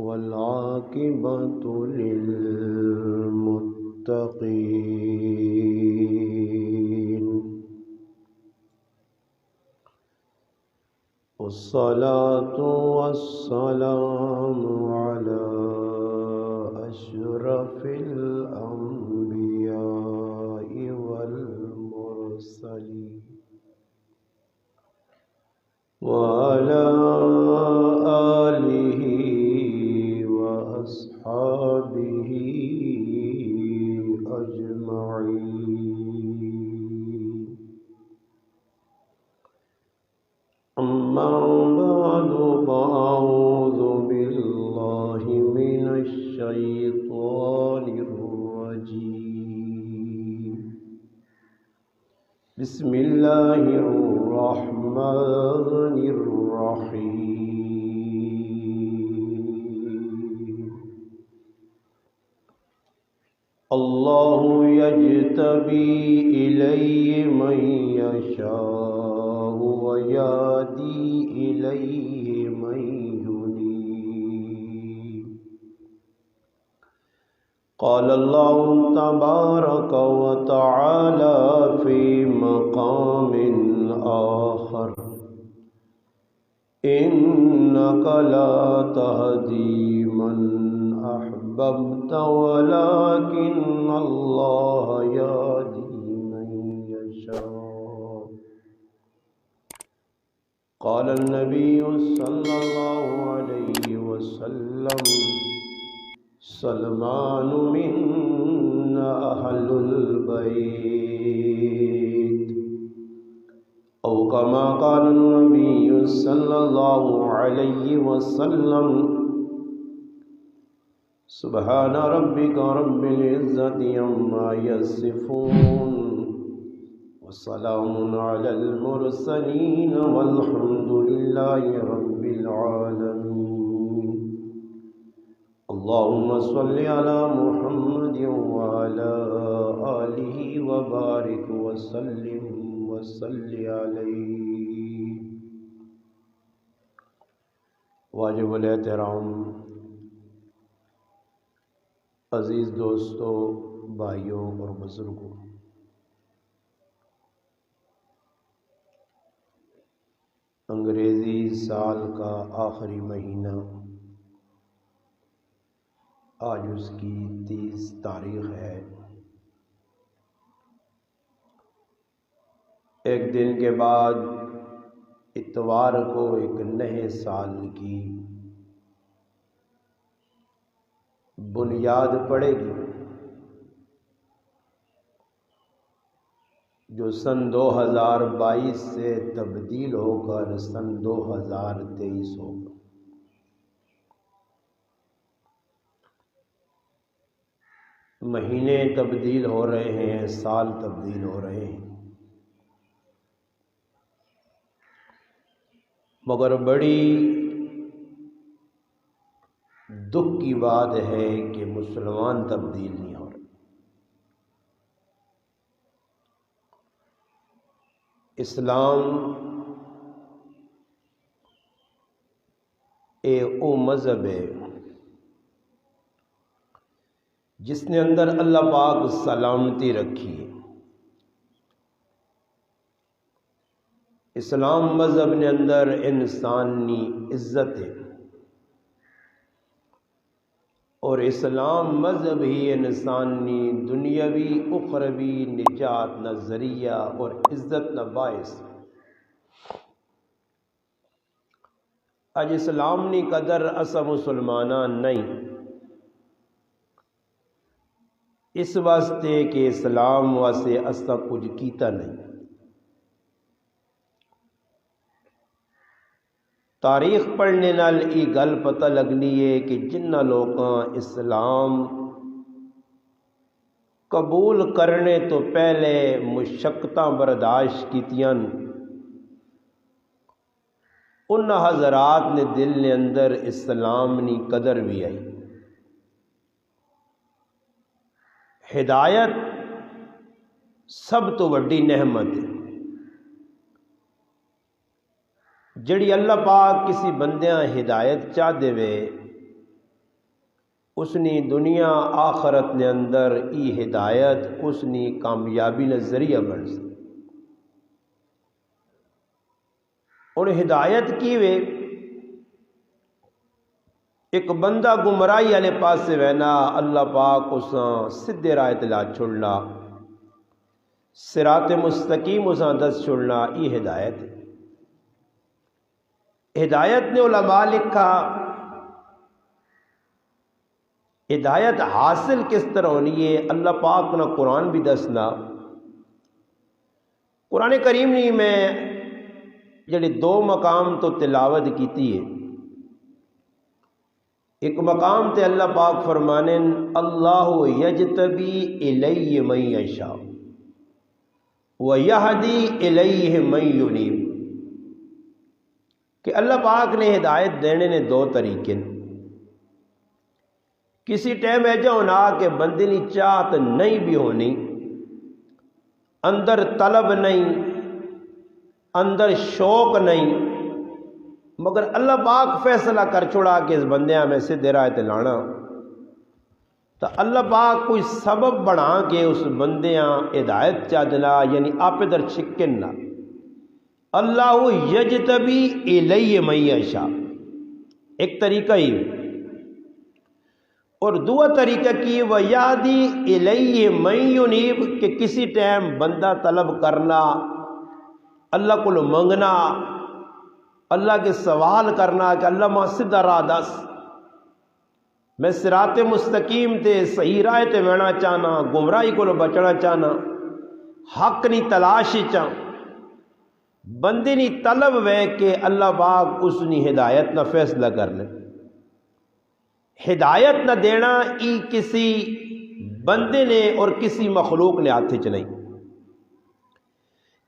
والعاقبة للمتقين والصلاة والسلام على أشرف الأنبياء والمرسلين وعلى آله وأصحابه أجمعين. أما بعد فأعوذ بالله من الشيطان الرجيم. بسم الله الرحمن الرحيم. الله يجتبي إليه من يشاء ويهدي إليه من ينيب. قال الله تبارك وتعالى في مقام آخر: إنك لا تهدي من أحببت ولكن الله يهدي من يشاء. قال النبي صلى الله عليه وسلم: سلمان منا أهل البيت، أو كما قال النبي صلى الله عليه وسلم. سبحان ربك رب العزة عما يصفون وسلام على المرسلين والحمد لله رب العالمين. اللهم صل على محمد وعلى آله وبارك وسلم وصلی علیہ. واجب الاحترام عزیز دوستوں، بھائیوں اور بزرگوں، انگریزی سال کا آخری مہینہ، آج اس کی 30 تاریخ ہے. ایک دن کے بعد اتوار کو ایک نئے سال کی بنیاد پڑے گی، جو سن 2022 سے تبدیل ہو کر سن 2023 ہوگا. مہینے تبدیل ہو رہے ہیں، سال تبدیل ہو رہے ہیں، مگر بڑی دکھ کی بات ہے کہ مسلمان تبدیل نہیں ہو رہے. اسلام او مذہب ہے جس نے اندر اللہ پاک سلامتی رکھی ہے. اسلام مذہب نے اندر انسانی عزت ہے، اور اسلام مذہب ہی انسانی دنیاوی اخروی نجات نظریہ اور عزت نہ باعث. اج اسلام نی قدر اسا مسلمانہ نہیں، اس واسطے کہ اسلام واسطے اسا کچھ کیتا نہیں. تاریخ پڑھنے نال یہ گل پتہ لگنی ہے کہ جنہ لوگاں اسلام قبول کرنے تو پہلے مشقتاں برداشت کیتیاں، ان حضرات نے دل نے اندر اسلام نی قدر بھی آئی. ہدایت سب تو وڈی نعمت ہے جڑی اللہ پاک کسی بندیاں ہدایت چاہ دے وے اسنی دنیا آخرت نے اندر ای ہدایت اسنی کامیابی نے ذریعہ بن سی اور ہدایت کی وے ایک بندہ گمراہی والے پاس سے وینا اللہ پاک اساں سدھے راہ تے لا چھڑنا صراط مستقیم اساں دس چھڑنا ای ہدایت ہدایت نے علماء لکھا ہدایت حاصل کس طرح ہونی ہے اللہ پاک نے قرآن بھی دسنا قرآن کریم نے میں جڑے دو مقام تو تلاوت کیتی ہے ایک مقام تے اللہ پاک فرمانے اللہ یجتبی الیہ من یشاء ویہدی الیہ من ینیب کہ اللہ پاک نے ہدایت دینے نے دو طریقے کسی ٹائم ایجا ہونا کہ بندے کی چاہت نہیں بھی ہونی اندر طلب نہیں اندر شوق نہیں مگر اللہ پاک فیصلہ کر چھوڑا کہ اس بندیاں میں سے راہ تے لانا تو اللہ پاک کوئی سبب بنا کے اس بندیاں ہدایت چادنا یعنی آپ در چھکن نہ اللہ یجتبی الیہ من یشاء ایک طریقہ ہی اور دوسرا طریقہ کی ویہدی الیہ من ینیب کہ کسی ٹائم بندہ طلب کرنا اللہ کو منگنا اللہ کے سوال کرنا کہ اللہ ماں سدھا راہ دس میں صراط مستقیم تے صحیح راہ تے وینا چاہنا گمراہی کو بچنا چاہنا حق نی تلاش چاہ بندے نی طلب وے کہ اللہ پاک اس نی ہدایت نہ فیصلہ کر لے ہدایت نہ دینا ای کسی بندے نے اور کسی مخلوق نے ہاتھ چ نہیں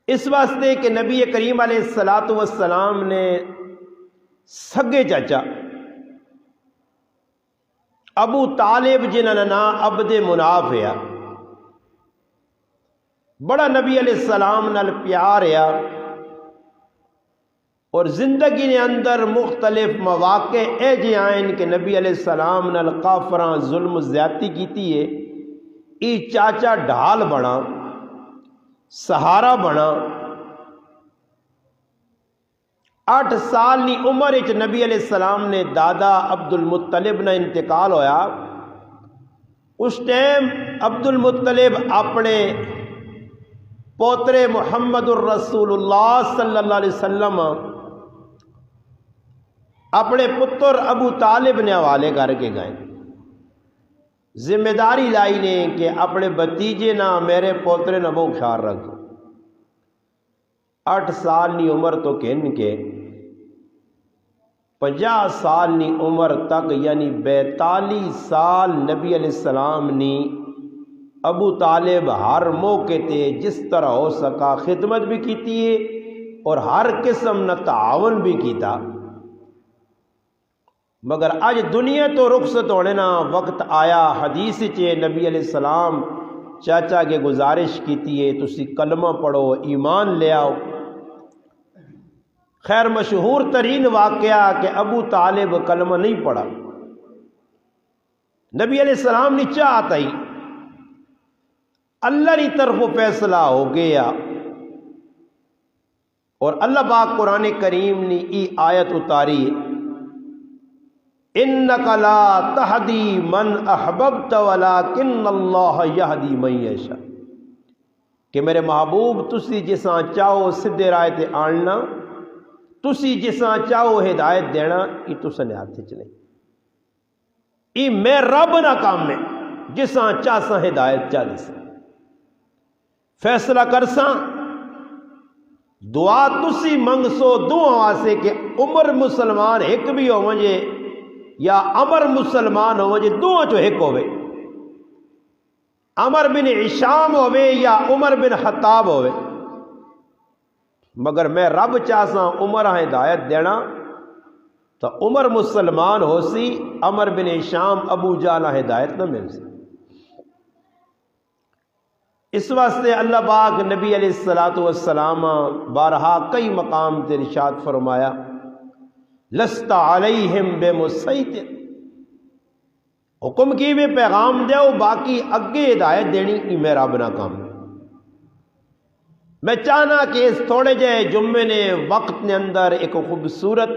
اس واسطے کہ نبی کریم علیہ الصلاۃ والسلام نے سگے چاچا ابو طالب جنہاں نا عبد مناف ہے بڑا نبی علیہ السلام نال پیار ہے اور زندگی نے اندر مختلف مواقع اے جے آئین کہ نبی علیہ السلام نال کافراں ظلم زیادتی کیتی ہے ای چاچا ڈھال بنا سہارا بنا 8 سال نی عمر وچ نبی علیہ السلام نے دادا عبد المطلب نہ انتقال ہویا اس ٹائم عبد المطلب اپنے پوترے محمد الرسول اللہ صلی اللہ علیہ وسلم اپنے پتر ابو طالب نے حوالے کر کے گئے ذمہ داری لائی نے کہ اپنے بھتیجے نہ میرے پوترے نہ بہت خیال رکھ 8 سال نی عمر تو کہن کے 50 سال نی عمر تک یعنی 42 سال نبی علیہ السلام نے ابو طالب ہر موقع تے جس طرح ہو سکا خدمت بھی کیتی ہے اور ہر قسم نہ تعاون بھی کیتا مگر آج دنیا تو رخصت ہونے نا وقت آیا حدیث چے نبی علیہ السلام چاچا کے گزارش کیتی ہے تسی کلمہ پڑھو ایمان لے آؤ خیر مشہور ترین واقعہ کہ ابو طالب کلمہ نہیں پڑھا نبی علیہ السلام نے چاہتا ہی اللہ کی طرف فیصلہ ہو گیا اور اللہ پاک قرآن کریم نے ای آیت اتاری انک لا تہدی من احببت ولکن اللہ یہدی من یشاء کہ میرے محبوب تسی جساں چاہو سدھے راہ تے آننا تسی جساں چاہو ہدایت دینا یہ تساں نے ہاتھ چ نہیں ای میں رب نہ کام میں جساں چاہساں ہدایت چاہ دیساں فیصلہ کرساں دعا تسی منگسو دعا واسے کہ عمر مسلمان ایک بھی ہو مجھے یا عمر مسلمان ہو مجھے دعا جو ایک ہوئے عمر بن ہشام ہوئے یا عمر بن خطاب ہوئے مگر میں رب چاہساں عمر ہدایت دینا تو عمر مسلمان ہو سی عمر بن ہشام ابو جہل ہدایت نہ مل سی اس واسطے اللہ پاک نبی علیہ الصلوۃ والسلام بارہا کئی مقام تے ارشاد فرمایا لست علیہم بمسیطر حکم کی بھی پیغام دیو، باقی اگے ہدایت دینی یہ میرا بنا کام ہے۔ میں چاہنا کہ اس تھوڑے جہے جمعے نے وقت نے اندر ایک خوبصورت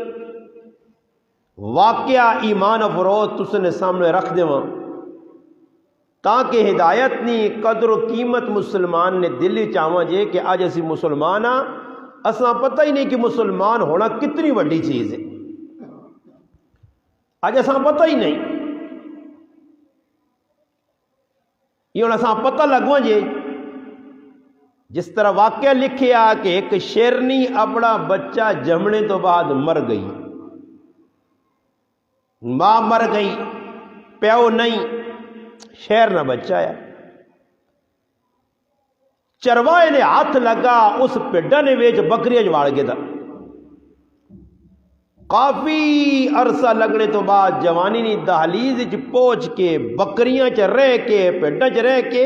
واقعہ ایمان افروز تس نے سامنے رکھ دیواں تاکہ ہدایت نی قدر و قیمت مسلمان نے دلی چاہواں جے کہ آج اسی مسلمان ہاں، اساں پتہ ہی نہیں کہ مسلمان ہونا کتنی بڑی چیز ہے، آج اساں پتہ ہی نہیں، یہ ہوں اساں پتہ لگواں جے جس طرح واقعہ لکھیا کہ ایک شیرنی اپنا بچہ جمنے تو بعد مر گئی، ماں مر گئی، پیو نہیں، شیر نہ بچہ ہے، چروائے نے ہاتھ لگا اس پیڈا نے ویچ بکریاں جوڑ کے تھا، کافی عرصہ لگنے تو بعد جوانی نے دہلیز پہنچ کے بکریاں چ رہ کے پیڈا چ رہ کے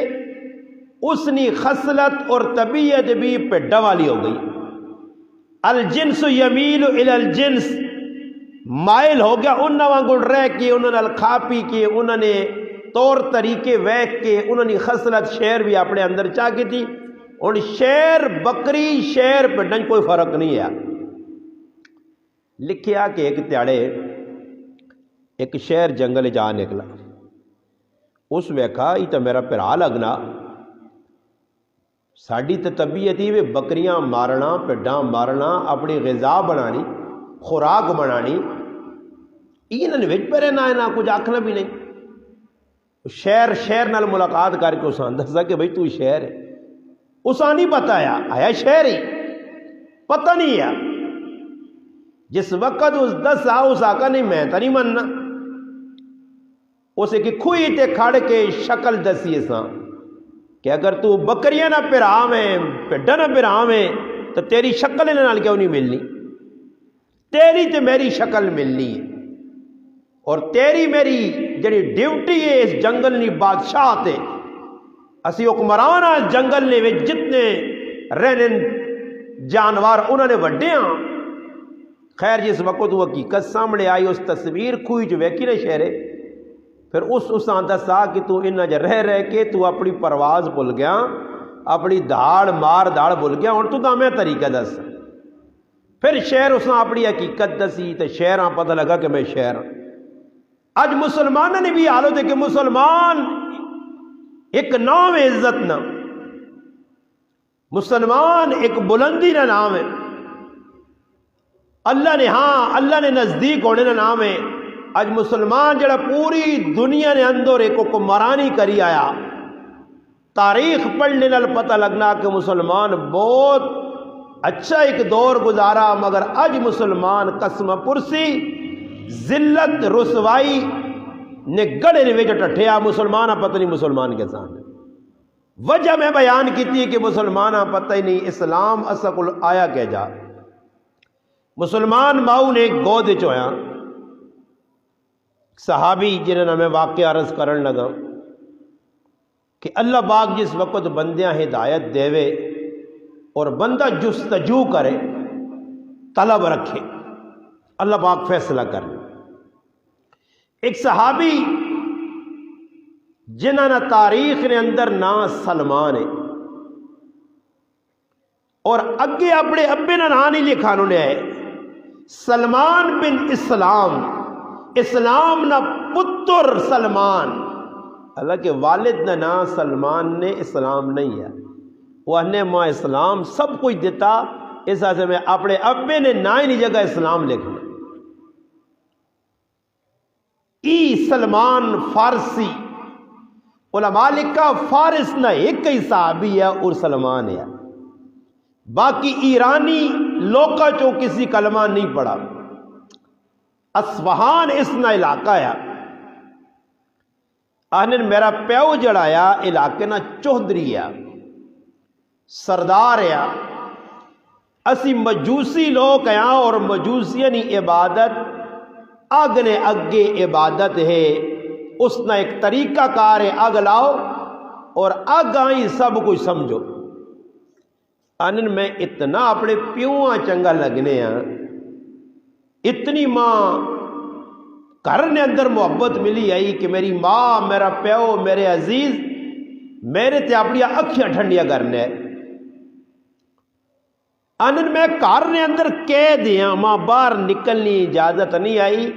اس نے خصلت اور طبیعت بھی پیڈا والی ہو گئی، الجنس یمیل الی الجنس، مائل ہو گیا انہاں وانگڑ رہ کے، انہوں نے کھا پی کے، انہوں نے طور طریقے ویکھ کے، انہوں نے خصلت شیر بھی اپنے اندر چاہ کی تھی، اور شیر بکری شیر پیڈن کوئی فرق نہیں ہے۔ لکھیا کہ ایک تیاڑے ایک شیر جنگل جا نکلا، اس ویکھا یہ تو میرا پھرا لگنا، ساڑی تو طبیعت ہی بکریاں مارنا، پیڈاں مارنا، اپنی غذا بنانی، خوراک بنانی، انہوں نے وچ پہ رہنا ہے، نہ کچھ آکھنا بھی نہیں۔ شیر نال ملاقات کر کے اسان دسا کہ بھئی تو شیر ہے، اسان نہیں پتا آیا شیر ہی پتہ نہیں ہے۔ جس وقت اس دسا اس آقا نہیں میں تا نہیں مننا، اسے کہ کھوئی تے کھڑ کے شکل دسی اسان کہ اگر تو بکریاں نہ پھراویں پیڈا نہ پھراویں تو تیری شکل انہاں نال کیوں نہیں ملنی، تیری تے میری شکل ملنی ہے، اور تیری میری جڑی ڈیوٹی ہے اس جنگل نی بادشاہ تے، اسی حکمران جنگل نے جتنے رہنے جانور انہوں نے وڈے ہاں۔ خیر جس وقت وہ حقیقت سامنے آئی، اس تصویر کھوئی جو ویکھی نے شہرے، پھر اس دسا کہ تو انہاں جا رہ کے تو اپنی پرواز بھول گیا، اپنی دھاڑ مار دھاڑ بھول گیا، اور تو دا میں طریقہ دس۔ پھر شہر اس نے اپنی حقیقت دسی تو شہراں پتہ لگا کہ میں شہر ہوں۔ آج مسلمانوں نے بھی حالت ہے کہ مسلمان ایک نام عزت نہ، مسلمان ایک بلندی نہ نام ہے، اللہ نے اللہ نے نزدیک ہونے نہ نام ہے۔ آج مسلمان جڑا پوری دنیا نے اندر ایک حکمرانی کری آیا، تاریخ پڑھنے نال پتہ لگنا کہ مسلمان بہت اچھا ایک دور گزارا، مگر اج مسلمان قسم پرسی ذلت رسوائی نے گڑے نے ٹٹھیا، مسلمان پتہ نہیں مسلمان کے سامنے۔ وجہ میں بیان کی تھی کہ مسلمان پتہ ہی نہیں اسلام اسکل آیا کہ جا۔ مسلمان ماؤ نے ایک گود چویا، صحابی جنہوں میں واقعہ عرض کرن لگا کہ اللہ پاک جس وقت بندیاں ہدایت دے اور بندہ جستجو کرے، طلب رکھے، اللہ پاک فیصلہ کر۔ ایک صحابی جنہاں تاریخ نے اندر نا سلمان ہے، اور اگے اپنے ابے نا نا نہیں لکھا انہوں نے ہے سلمان بن اسلام، اسلام نا پتر سلمان، اللہ کے والد نا نا سلمان نے اسلام نہیں ہے، وہ نے ماں اسلام سب کچھ دیتا، اس وجہ میں اپنے ابے نے نا ہی نہیں جگہ اسلام لکھنا۔ ای سلمان فارسی علماء لکھا فارس نہ ایک ہی صحابی ہے اور سلمان ہے، باقی ایرانی لوکا چو کسی کلمہ نہیں پڑھا۔ اصفہان اس نہ علاقہ ہے، آنن میرا پیو جڑایا علاقے نہ چوہدری ہے، سردار ہے، اسی مجوسی لوگ ہیں، اور مجوسیانی عبادت اگ نے اگے عبادت ہے، اس نے ایک طریقہ کار ہے، اگ لاؤ اور اگ آئی سب کچھ سمجھو۔ آنن میں اتنا اپنے پیوہاں چنگا لگنے ہیں، اتنی ماں گھر نے اندر محبت ملی آئی کہ میری ماں میرا پیو میرے عزیز میرے تے اپنی اکھیاں ٹھنڈیاں کرنے انن میں گھر نے اندر قید ہاں ماں باہر نکلنی اجازت نہیں آئی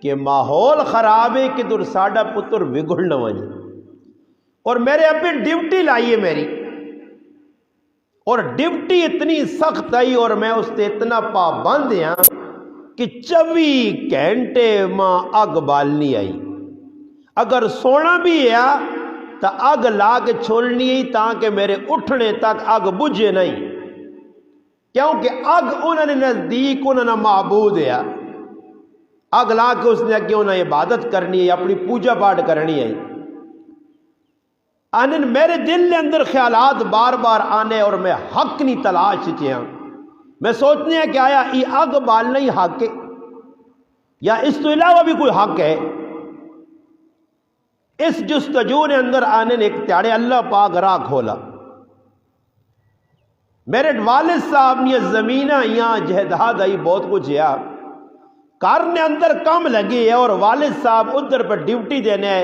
کہ ماحول خراب ہے کہ در ساڈا پتر بگڑ نہ وجے اور میرے ابھی ڈیوٹی لائیے میری اور ڈیوٹی اتنی سخت آئی اور میں اس سے اتنا پابند ہاں کہ 24 گھنٹے ماں اگ بالنی آئی اگر سونا بھی ہے تو اگ لا کے چھوڑنی ہے تاکہ میرے اٹھنے تک اگ بجھے نہیں کیونکہ اگ انہوں نے نزدیک انہوں نے معبود ہے اگ لا کے اس نے اگے انہیں عبادت کرنی ہے اپنی پوجا پاٹ کرنی ہے انن میرے دل کے اندر خیالات بار بار آنے اور میں حق نہیں تلاش چاہیے میں سوچنے ہیں کہ آیا یہ اگ بالنا ہی حق ہے یا اس تو علاوہ بھی کوئی حق ہے اس جستجو نے اندر آنے نے ایک تیاڑے اللہ پاک راہ کھولا میرے والد صاحب نے زمینہ یہاں جہداد آئی بہت کچھ ہے گھر نے اندر کم لگی ہے اور والد صاحب ادھر پر ڈیوٹی دینے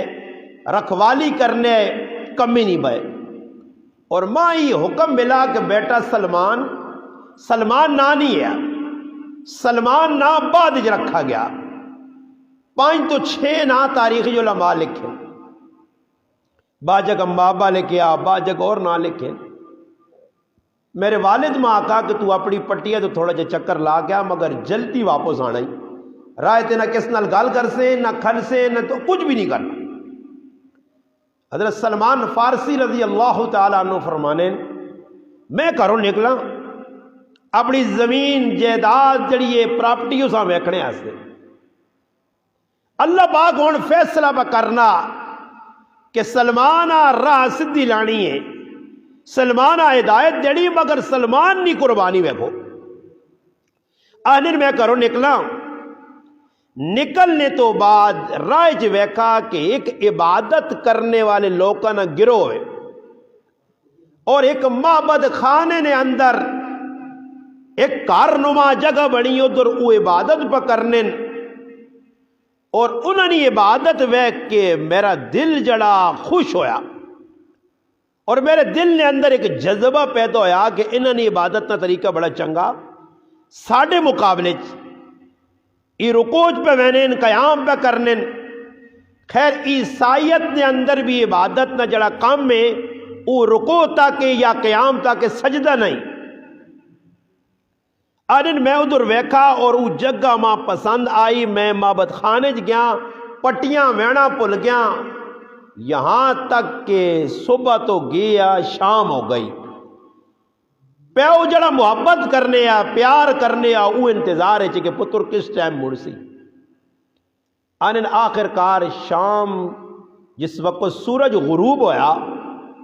رکھوالی کرنے کمی نہیں بھائے اور ماں یہ حکم ملا کہ بیٹا سلمان نانی ہے سلمان نام بعد رکھا گیا 5 تو 6 نا تاریخی جو علماء لکھے باجک امبابا لکھے باجک اور نہ لکھے میرے والد ماں کہا کہ تو اپنی پٹی ہے تو تھوڑا جا چکر لا گیا مگر جلدی واپس آنا ہی رائے تے نہ کس نال گال کر سے نہ کھل سے نہ تو کچھ بھی نہیں کرنا حضرت سلمان فارسی رضی اللہ تعالیٰ عنہ فرمانے میں گھروں نکلا اپنی زمین جائیداد جڑی ہے پراپرٹی اساں ویکھنے واسطے اللہ پاک ہن فیصلہ پہ کرنا کہ سلمان راہ سدھی لانی ہے سلمان ہدایت دینی مگر سلمان نہیں قربانی ویکھو آخر میں گھروں نکلا نکلنے تو بعد راہ ویکھا کہ ایک عبادت کرنے والے لوگوں نے گروہ ہے اور ایک معبد خانے نے اندر ایک کارنما جگہ بنی ادھر وہ عبادت پہ کرنے اور انہوں نے عبادت ویکھ کے میرا دل جڑا خوش ہویا اور میرے دل نے اندر ایک جذبہ پیدا ہویا کہ انہوں نے عبادت کا طریقہ بڑا چنگا ساڑھے مقابلے یہ رکوع پہ میں قیام پہ کرنے خیر عیسائیت نے اندر بھی عبادت نہ جڑا کام میں وہ رکوع تک یا قیام تک سجدہ نہیں آنن میں ادھر ویکھا اور وہ جگہ ماں پسند آئی میں معبد خانے گیا پٹیاں وینا پل گیا یہاں تک کہ صبح تو گیا شام ہو گئی پیو جڑا محبت کرنے پیار کرنے وہ انتظار ہے کہ پتر کس ٹائم مڑ سی آنن آخر کار شام جس وقت سورج غروب ہویا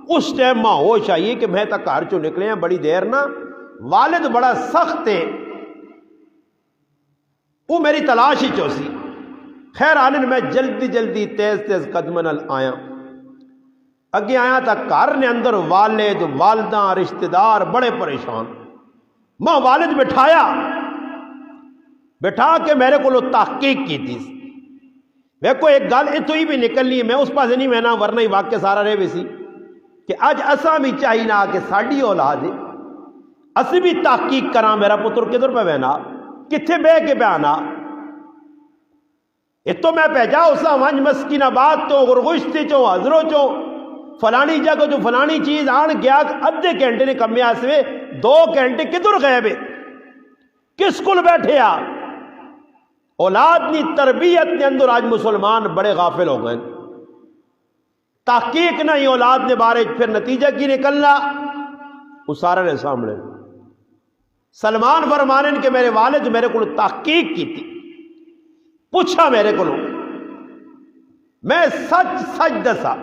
اس ٹائم ماں ہوش آئی کہ میں تک گھر چوں نکلے ہیں بڑی دیر نہ والد بڑا سخت ہے وہ میری تلاش ہی چوسی خیر آنن میں جلدی جلدی تیز قدم نال آیا اگے آیا تھا گھر نے اندر والد والدہ رشتہ دار بڑے پریشان ماں والد بٹھا کے میرے کو تحقیق کی تھی ویکو ایک گل اتو ہی بھی نکلنی میں اس پاس نہیں میں ورنہ ہی واقع سارا رہے بھی سی کہ اج اساں بھی چاہیے نہ کہ ساڈی اولاد ہے اسی بھی تحقیق کرا میرا پتر کدھر پہ بہنا کتنے بہ کے پہ آنا اتو میں پہ جا اسا ونج مسکین آباد تو گرگشتی چو حضروں چو فلانی جگہ جو فلانی چیز آن گیا ادھے گھنٹے نے کمے آسوے 2 گھنٹے کدھر گئے بے کس کل بیٹھے اولاد نی تربیت نے اندر آج مسلمان بڑے غافل ہو گئے تحقیق نہیں اولاد نے بارے پھر نتیجہ کی نکلنا اس سارے نے سامنے سلمان فرمانے کہ میرے والد میرے کو تحقیق کی تھی پوچھا میرے کو میں سچ دسا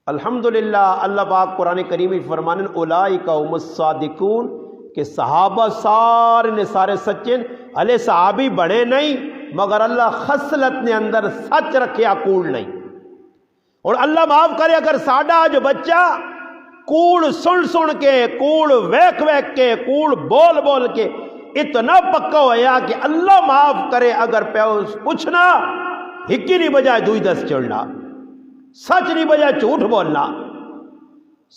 الحمدللہ اللہ پاک قرآن کریم فرمانے اولئک هم الصادقون کہ صحابہ سارے سچے علیہ صحابی بڑے نہیں مگر اللہ خصلت نے اندر سچ رکھے کوڑ نہیں اور اللہ معاف کرے اگر ساڈا جو بچہ کوڑ سن کے کوڑ ویک کے کوڑ بول کے اتنا پکا ہویا کہ اللہ معاف کرے اگر پیو پوچھنا ہکی نہیں بجائے دوئی دس چڑھنا، سچ نہیں بجائے جھوٹ بولنا۔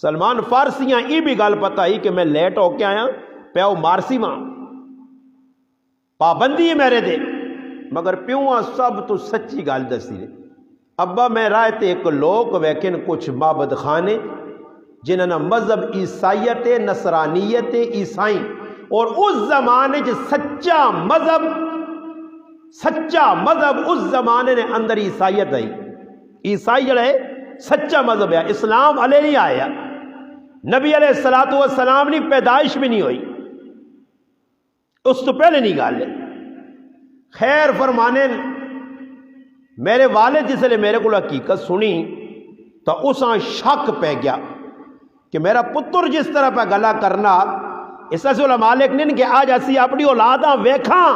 سلمان فارسیاں ای بھی گل پتا ہی کہ میں لیٹ ہو کے آیا، پیو مارسی ماں پابندی ہے میرے دے، مگر پیوہاں سب تو سچی گل دسی دے۔ ابا میں رائے تے ایک لوگ ویکن کچھ معبد خانے جنہاں نا مذہب عیسائیت نصرانیت عیسائی، اور اس زمانے سچا مذہب اس زمانے نے اندر عیسائیت آئی۔ عیسائی جڑا ہے سچا مذہب ہے، اسلام علیہ نہیں آیا، نبی علیہ السلام کی پیدائش بھی نہیں ہوئی، اس تو پہلے نہیں گال ہے۔ خیر فرمانے میرے والد جس لئے میرے کو حقیقت سنی تو اساں شک پہ گیا کہ میرا پتر جس طرح پہ گلا کرنا، اس طرح سے علماء لکھنے کہ آج اسی اپنی اولاداں ویکھاں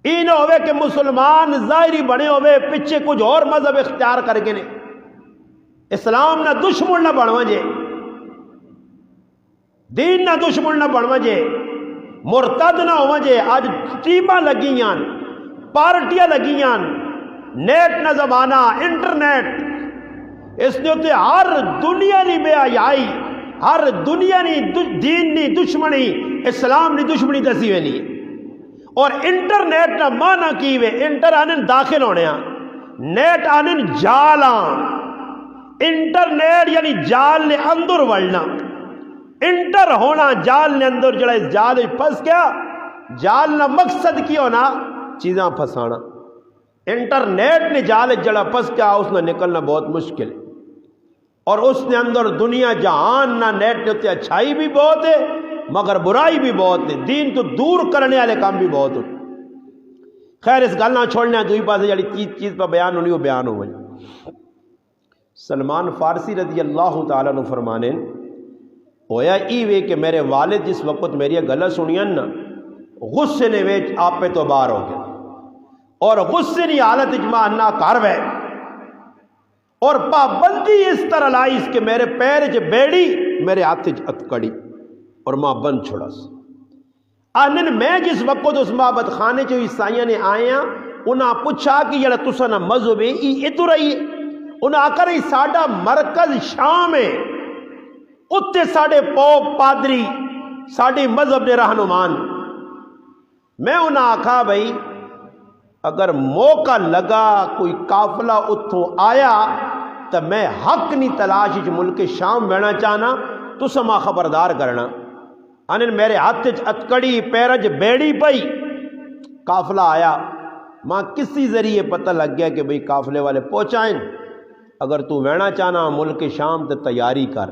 ای نہ ہوئے کہ مسلمان ظاہری بنے ہوئے پچھے کچھ اور مذہب اختیار کر کے نے اسلام نہ دشمن نہ بنو جے، دین نہ دشمن نہ بنو جے، مرتد نہ ہو جے۔ آج ٹیماں لگیاں، پارٹیاں لگیاں، نیٹ نہ زمانہ، انٹرنیٹ، اس نے ہوتے ہر دنیا نہیں بے آئی، ہر دنیا نہیں دین نہیں دشمنی، اسلام نہیں دشمنی دسی ہوئی نہیں۔ اور انٹرنیٹ نہ مانا کی وے، انٹر آنن داخل ہونے ہاں، نیٹ آنن جال آن، انٹرنیٹ یعنی جال نے اندر وڑنا، انٹر ہونا جال نے اندر، جڑا اس جال پھنس گیا، جال نہ مقصد کی ہونا چیزاں پھنسانا، انٹرنیٹ نے جال جڑا پھنس گیا اس نے نکلنا بہت مشکل ہے۔ اور اس نے اندر دنیا جہان نہ نیٹ نے اچھائی بھی بہت ہے مگر برائی بھی بہت ہے، دین تو دور کرنے والے کام بھی بہت ہو۔ خیر اس گل نہ چھوڑنا، دوئی پاسے جڑی چیز پہ بیان ہونی وہ بیان ہو گئی۔ سلمان فارسی رضی اللہ تعالیٰ عنہ فرمانے ہویا ای وے کہ میرے والد جس وقت میری گلہ سنیاں نا غصے نے ویچ آپ پہ تو بار ہو گیا، اور غصے نہیں حالت اجماع نہ کر وے، اور پابندی اس طرح لائی اس کہ میرے پیر چ بیڑی میرے ہاتھ چ اتکڑی اور ماں بند چھوڑا س۔ آنن میں جس وقت اس معبد خانے چ عیسائیاں نے آیا انہاں پوچھا کہ جڑا تساں نا مذہب ہے ای ادھر آئی ہے؟ انہاں آکر ای ساڈا مرکز شام ہے، اتنے ساڈے پوپ پادری ساڈی مذہب نے رہنمان۔ میں انہاں آکھا بھائی اگر موقع لگا کوئی قافلہ اتھوں آیا تو میں حق نہیں تلاش ملک شام بہنا چاہنا، تو سما خبردار کرنا۔ انن میرے ہاتھ اتکڑی پیرج بیڑی پئی، قافلہ آیا، ماں کسی ذریعے پتہ لگ گیا کہ بھئی قافلے والے پہنچائیں، اگر تو بہنا چاہنا ملک شام تے تیاری کر۔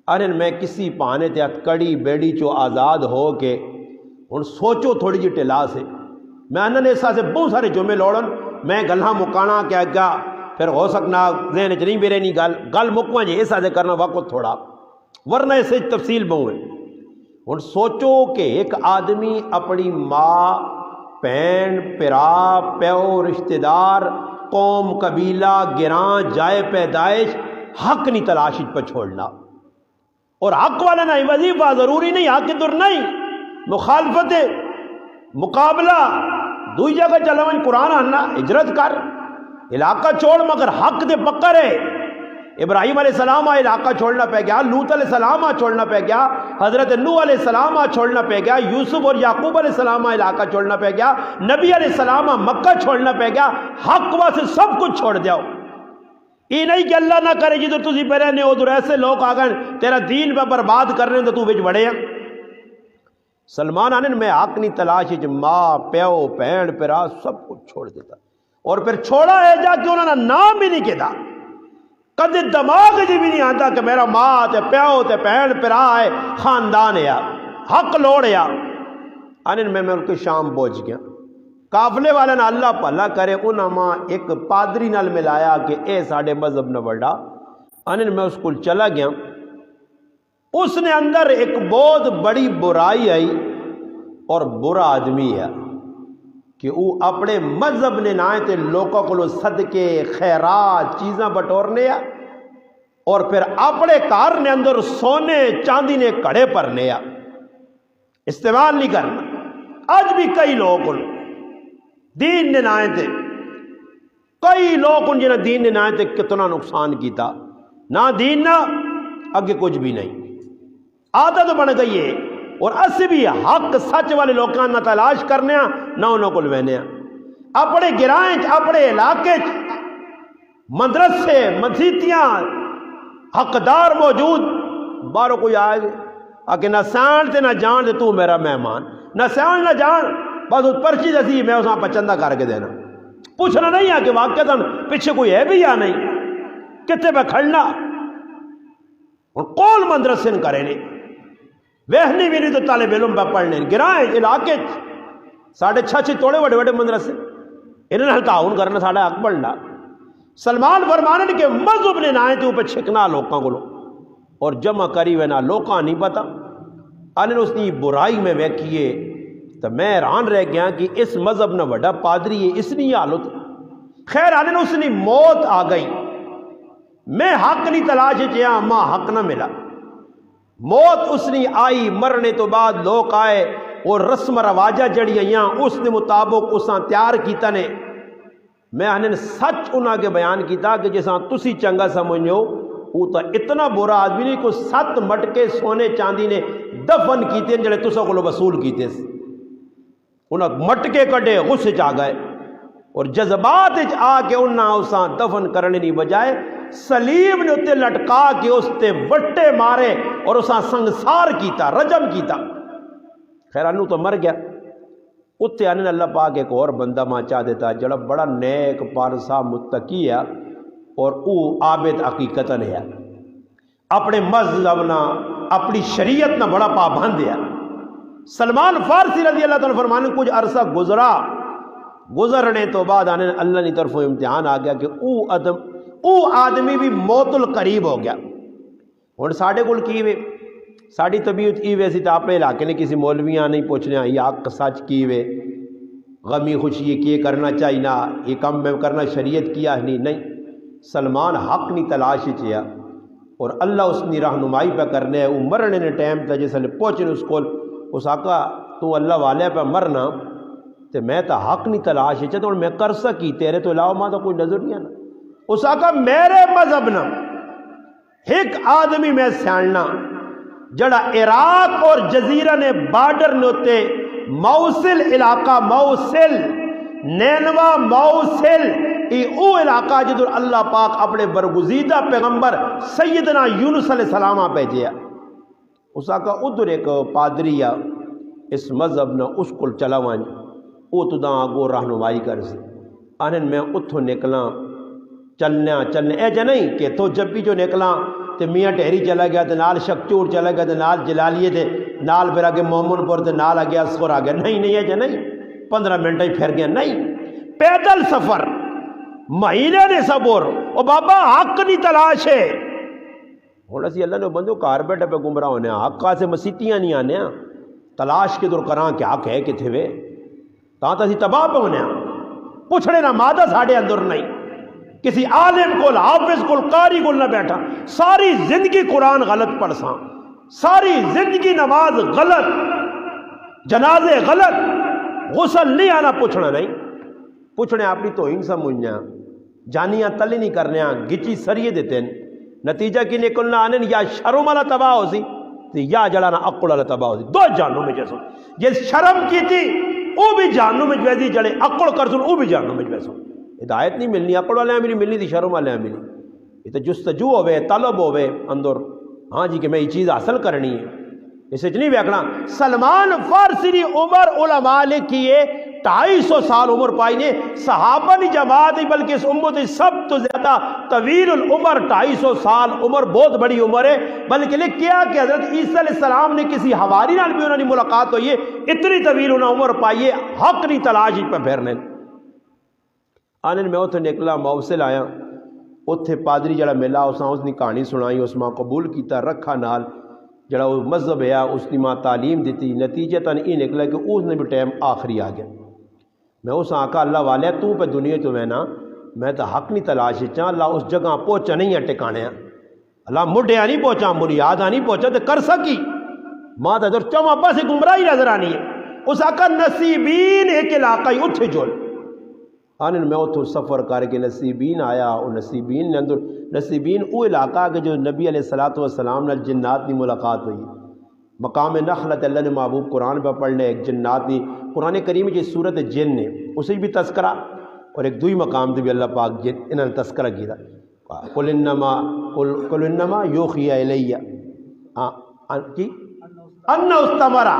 انن میں کسی پانے تے اتکڑی بیڑی چو آزاد ہو کے ہن سوچو تھوڑی جی ٹلا سے میں انہوں نے ایسا سے بہت سارے جمعے لوڑن، میں گلہاں مکانا کیا گا پھر ہو سکنا ذہن چ نہیں میرے نہیں گل مکواں جی ایسا سے کرنا وقت تھوڑا، ورنہ اسے تفصیل بہو ہے۔ ہن سوچو کہ ایک آدمی اپنی ماں بہن پرا پیو رشتہ دار قوم قبیلہ گراں جائے پیدائش حق نہیں تلاش پہ چھوڑنا، اور حق والا نہیں وظیفہ ضروری نہیں، حق در نہیں، مخالفت مقابلہ دوئی جگہ چلویں قرآن آنا ہجرت کر، علاقہ چھوڑ مگر حق دے پکا رہے۔ ابراہیم علیہ السلام علاقہ چھوڑنا پہ گیا، لوط علیہ السلام چھوڑنا پہ گیا، حضرت نوح علیہ السلام چھوڑنا پہ گیا، یوسف اور یعقوب علیہ السلام علاقہ چھوڑنا پہ گیا، نبی علیہ السلام مکہ چھوڑنا پہ گیا، حق واسے سب کچھ چھوڑ دیاؤ۔ یہ نہیں کہ اللہ نہ کرے جدھر تسی پہ رہنے ادھر ایسے لوگ آ گئے تیرا دین پہ برباد کر رہے ہیں تو بچ بڑے ہیں۔ سلمان آنن میں حق نہیں تلاش ماں پیو بہن پرا سب کچھ چھوڑ دیتا، اور پھر چھوڑا ہے جا کے انہوں نے نام بھی نہیں کہا، کدے دماغ جی بھی نہیں آتا کہ میرا ماں تے پیو تے بہن پرا ہے خاندان ہے، حق لوڑ ہے۔ انہوں میں ملک شام پہنچ گیا، قافلے والے نے اللہ بھلا کرے انہاں ماں ایک پادری نال ملایا کہ اے ساڈے مذہب نہ بڑا۔ انہوں میں اس کو چلا گیا، اس نے اندر ایک بہت بڑی برائی آئی، اور برا آدمی ہے کہ وہ اپنے مذہب نے نہ تے لوگوں کو صدقے خیرات چیزاں بٹورنے آ، اور پھر اپنے کار نے اندر سونے چاندی نے کڑے پرنے آ۔ استعمال نہیں کرنا۔ اج بھی کئی لوگ ان دین نے نائے تھے، کئی لوگ ان جنہیں دین نے نائے تھے کتنا نقصان کیتا، نہ دین نہ اگے کچھ بھی نہیں، عادت بن گئی ہے۔ اور اسی بھی حق سچ والے لوگوں نہ تلاش کرنے نہ انہوں کو لوینے، اپنے گرائیں اپنے علاقے مدرسے مسیتیاں حقدار موجود، باہروں کوئی آئے کہ نہ سان تے نہ جان تے تو میرا مہمان، نہ سان نہ جان، بس اس پرچی دسی میں اساں پچندہ کر کے دینا، پوچھنا نہیں ہے کہ واقعہ پیچھے کوئی ہے بھی یا نہیں، کتے پہ کھڑنا اور قول مدرسے کرے نہیں، وہنی بھی نہیں تو طالب علم پہ پڑھنے گرائیں علاقے ساڑھے چھچ توڑے بڑے بڑے مدرسے انہوں نے تعاون کرنا ساڑھا حق بڑھنا۔ سلمان فرمانے کہ مذہب نے نائے تو پہ چھکنا لوکاں کو اور جمع کری وینا لوکاں نہیں پتا، انہوں اس نے برائی میں ویکھیے تو میں حیران رہ گیا کہ اس مذہب نہ وڈا پادری ہے، اس نے حالت خیر انہوں اس نے موت آ گئی، میں حق نہیں تلاش چاہیا ماں حق نہ ملا، موت اس نے آئی، مرنے تو بعد لوگ آئے اور رسم رواجہ جڑی آئیاں اس نے مطابق اساں تیار کیتا نے، میں انہیں سچ انہاں کے بیان کیتا کہ جیسا تسی چنگا سمجھو وہ تو اتنا برا آدمی نہیں کو 7 مٹکے سونے چاندی نے دفن کیتے ہیں جڑے تسا کو وصول کیتے انہاں مٹکے کڈے غصے چ آ گئے اور جذبات آ کے انہاں اساں دفن کرنے نہیں بجائے سلیب نے اتنے لٹکا کے اس تے وٹے مارے اور اساں سنگسار کیتا، رجم کیتا، خیر انو تو مر گیا۔ اتنے آنے اللہ پاک ایک اور بندہ ماں چاہ دیتا جڑا بڑا نیک پارسا متقی ہے اور او عابد حقیقتاً ہے، اپنے مذہب نہ اپنی شریعت نہ بڑا پابند ہے۔ سلمان فارسی رضی اللہ تعالیٰ فرمانے کچھ عرصہ گزرنے تو بعد آنے اللہ کی طرف امتحان آ گیا کہ او آدمی بھی موت القریب ہو گیا۔ اور ساڑھے کل کی وے ساڑھی طبیعت ای ویسی تو اپنے علاقے نے کسی مولویاں نہیں پوچھنے یہ حق سچ کی وے غمی خوشی یہ کرنا چاہیے نہ یہ کم میں کرنا شریعت کیا نہیں، سلمان حق نہیں تلاش چیا اور اللہ اس نے رہنمائی پہ کرنے ہے، وہ مرنے نے ٹائم تھا جس لئے پہنچنے اس کو اس آقا تو اللہ والے پہ مرنا تو میں تو حق نہیں تلاش چاہتا اور میں کر سکی تیرے تو علاوہ ماں تو کوئی نظر نہیں آنا، اس آقا میرے مذہب نہ ایک آدمی میں سیاننا جڑا عراق اور جزیرہ نے بارڈر نوتے موصل علاقہ موصل نینوا موصل او علاقہ جدر اللہ پاک اپنے برگزیدہ پیغمبر سیدنا یونس علیہ السلام بھیجیا، اس آقا ادھر ایک پادری اس مذہب نہ اس کو چلا وان او تو داں آگو رہنمائی کر سی آنن میں اتھو نکلا چلنے اے جا نہیں کہ تو جب بھی جو نکلا تو میاں ٹہری چلا گیا تو نال شکچور چلا گیا تو نال جلالیے تھے نال پھر آگے مومن پور تھے نال آگیا اسکور آگیا نہیں ہے جا نہیں 15 منٹ ہی پھر گیا نہیں پیدل سفر مہینے نے صبر او بابا حق نہیں تلاش ہے ہونا سی اللہ نے بندو کار بیٹھے پہ گمراہ ہونے حق کا سے مسیتیاں نہیں آنے تلاش کے دور کران کہ حق ہے کتھے وے تاں تا سی تباہ پہ ہونے پوچھنے نہ مادہ ساڑھے اندر نہیں کسی عالم کو حافظ کو قاری کو نہ بیٹھا ساری زندگی قرآن غلط پڑھساں ساری زندگی نماز غلط جنازے غلط غسل نہیں آنا پوچھنا نہیں پوچھنے اپنی توہین سمجھنا جانیاں تلی نہیں کرنے گچی سریے دیتے ہیں نتیجہ کی نکلنا آنے یا شرم والا تباہ ہو سی یا جڑانا عقل والا تباہ ہو سی دو جانوں میں جیسو یہ شرم کی تھی وہ بھی جانوں میں جویسی جڑے عقل کر سن وہ بھی جانوں میں جویسو ہدایت نہیں ملنی عقل والے ملی ملنی تھی شرم والے ملی یہ تو جستجو ہوئے طلب ہوئے اندر ہاں جی کہ میں یہ چیز حاصل کرنی ہے اسے نہیں بیکنا سلمان فارسی نے عمر علماء نے کیے 250 سال عمر پائی نے صحابہ نہیں جماعت بلکہ اس امت سب تو زیادہ طویل العمر 250 سال عمر بہت بڑی عمر ہے بلکہ لکھ کیا کہ حضرت عیسیٰ علیہ السلام نے کسی حواری نال بھی انہوں نے ملاقات ہوئی ہے اتنی طویل انہوں عمر پائی ہے حق نہیں تلاش پہ پھیرنے آنے میں اتنے نکلا موصل آیا اتنے پادری جڑا ملا اس نے کہانی سنائی اس ماں قبول کیتا رکھا نال جڑا وہ مذہب ہے اس نے ماں تعلیم دیتی نتیجہ تن یہ نکلا کہ اس نے بھی ٹائم آخری آ گیا میں اس آقا اللہ والے تو پہ دنیا تو میں تو حق نہیں تلاش چاہ اللہ اس جگہ پہنچا نہیں ہے ٹکانے اللہ مڈیا نہیں پہنچا بنیاد نہیں پہنچا تو کر سکی ماں تے در چوم ابا سے گمراہی نظر آنی ہے. اس آقا نصیبین ایک علاقہ ہی اتھے جول آنن میں اتھو سفر کر کے نصیبین آیا. اور نصیبین نے اندر نصیبین وہ علاقہ کہ جو نبی علیہ السلام نے جنات کی ملاقات ہوئی. مقام نخلت اللہ نے محبوب قرآن پہ پڑھنے ایک جنات کی قرآن کریم کی صورت جن نے اسے بھی تذکرہ اور ایک دوئی مقام تے بھی اللہ پاک جن انہوں نے تذکرہ کیا. قل انما یوخی الیہ ان استمرا.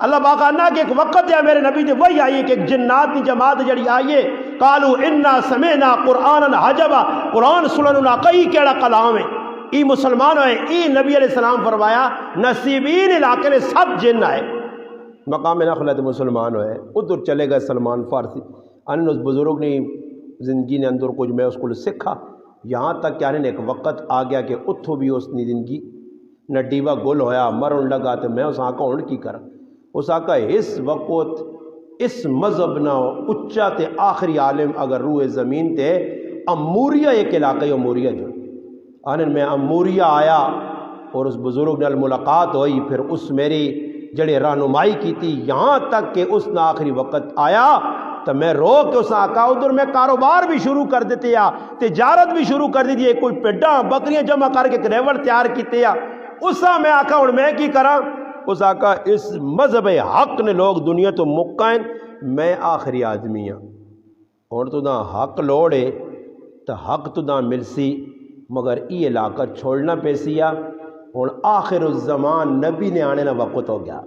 اللہ پاک آنا کہ ایک وقت ہے میرے نبی تے وہی آئی کہ ایک جنات کی جماعت جڑی آئیے قالوا انا سمعنا قرآنا عجبا. قرآن سننا کئی کیڑا کلام ہے. ای مسلمان ہوئے ای نبی علیہ السلام فرمایا نصیبین علاقے نے سب جن آئے. مقام نخلت مسلمان ہوئے ادھر چلے گئے سلمان فارسی. ان اس بزرگ نے زندگی نے اندر کچھ میں اس کو سکھا یہاں تک کہ آنے ایک وقت آ گیا کہ اتھو بھی اس نے زندگی نڈیوا گل ہویا مرن لگا. تو میں اس آقا ہون کی کرا. اس آقا اس وقت اس مذہب نہ اچا تے آخری عالم اگر روح زمین تے اموریہ ایک علاقہ ہے. اموریہ جو آنن میں اموریہ آیا اور اس بزرگ نال ملاقات ہوئی. پھر اس میری جڑے رہنمائی کی تھی یہاں تک کہ اس نے آخری وقت آیا تو میں رو کے اس آقا ادھر میں کاروبار بھی شروع کر دیتے یا تجارت بھی شروع کر دیتی. کوئی پیڈاں بکریاں جمع کر کے ریوڑ تیار کیتے یا اسا میں آقا ہوں میں کی کرا. اس آقا اس مذہب حق نے لوگ دنیا تو مقائن میں آخری آدمی ہاں. اور تو دا حق لوڑے تو حق تو دا ملسی مگر ای علاقہ چھوڑنا پیسیا. اور آخر الزمان نبی نے آنے نہ وقت ہو گیا.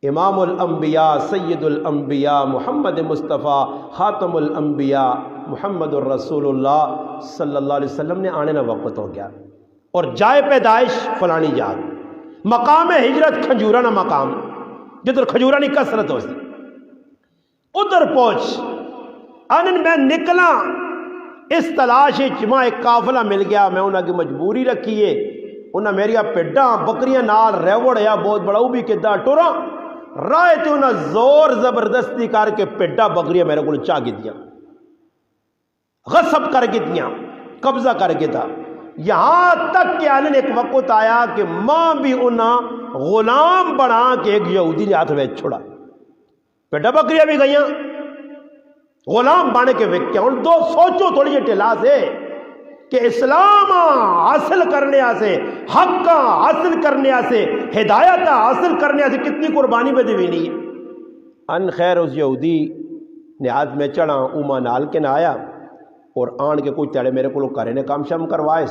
امام الانبیاء سید الانبیاء محمد مصطفیٰ خاتم الانبیاء محمد الرسول اللہ صلی اللہ علیہ وسلم نے آنے نہ وقت ہو گیا. اور جائے پیدائش فلانی جات مقام ہجرت کھجورہ نہ مقام جدھر کھجورہ نہیں کثرت ہو سی ادھر پہنچ. آنن میں نکلا اس تلاش ماں ایک قافلہ مل گیا. میں انہاں کی مجبوری رکھیے انہاں میری پیڈاں بکریاں نال ریوڑ یا بہت بڑا وہ بھی کدہ ٹورا رائے تے انہاں زور زبردستی کر کے پیڈاں بکریاں میرے کو چاہ گیا غصب کر کے دیا قبضہ کر کے تھا. یہاں تک کہ آنن ایک وقت آیا کہ ماں بھی انہاں غلام بنا کے ایک یہودی نے ہاتھ میں چھوڑا. پیڈاں بکریاں بھی گئیاں غلام بانے کے وقت اور دو سوچو تھوڑی جی ٹھلا سے کہ اسلام حاصل کرنے سے حق حاصل کرنے سے ہدایت حاصل کرنے سے کتنی قربانی میں دی نہیں ہے. ان خیر اس یہودی نے ہاتھ میں چڑھا اوما نال کے نہ آیا اور آن کے کوئی تیڑے میرے کو کرے نے کام شام کروائے.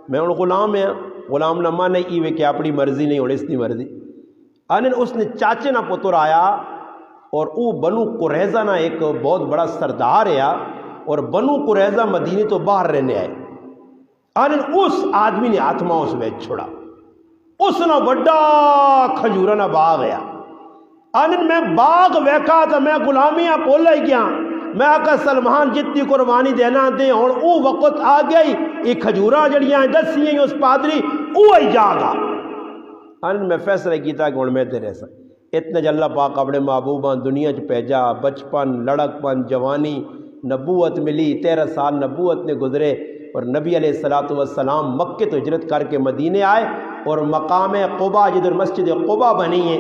میں ان غلام ہے غلام نہ مانے ای وے کہ اپنی مرضی نہیں ہونے اس کی مرضی. ان اس نے چاچے نہ پتر آیا اور او بنو قریظہ نہ ایک بہت بڑا سردار ہے اور بنو قریظہ مدینے تو باہر رہنے آئے. آنن اس آدمی نے آتما اس میں چھوڑا. اس نہ بڑا کھجورہ نہ باغ ہے. آنن میں باغ ویکھا تو میں غلامیاں پول ہی گیا. میں آقا سلمان جتنی قربانی دینا دے اور او وقت آ گئی یہ کھجورہ جڑیاں دسی ہیں اس پادری او ہی جاگا. آنن میں فیصلہ کیتا کہ ہن میں تیرے سا اتنے اللہ پاک اپنے محبوبان دنیا چ بھیجا. بچپن لڑک پن جوانی نبوت ملی 13 سال نبوت نے گزرے اور نبی علیہ السلام مکے تو ہجرت کر کے مدینے آئے اور مقام قبا جدھر مسجد قبا بنی ہے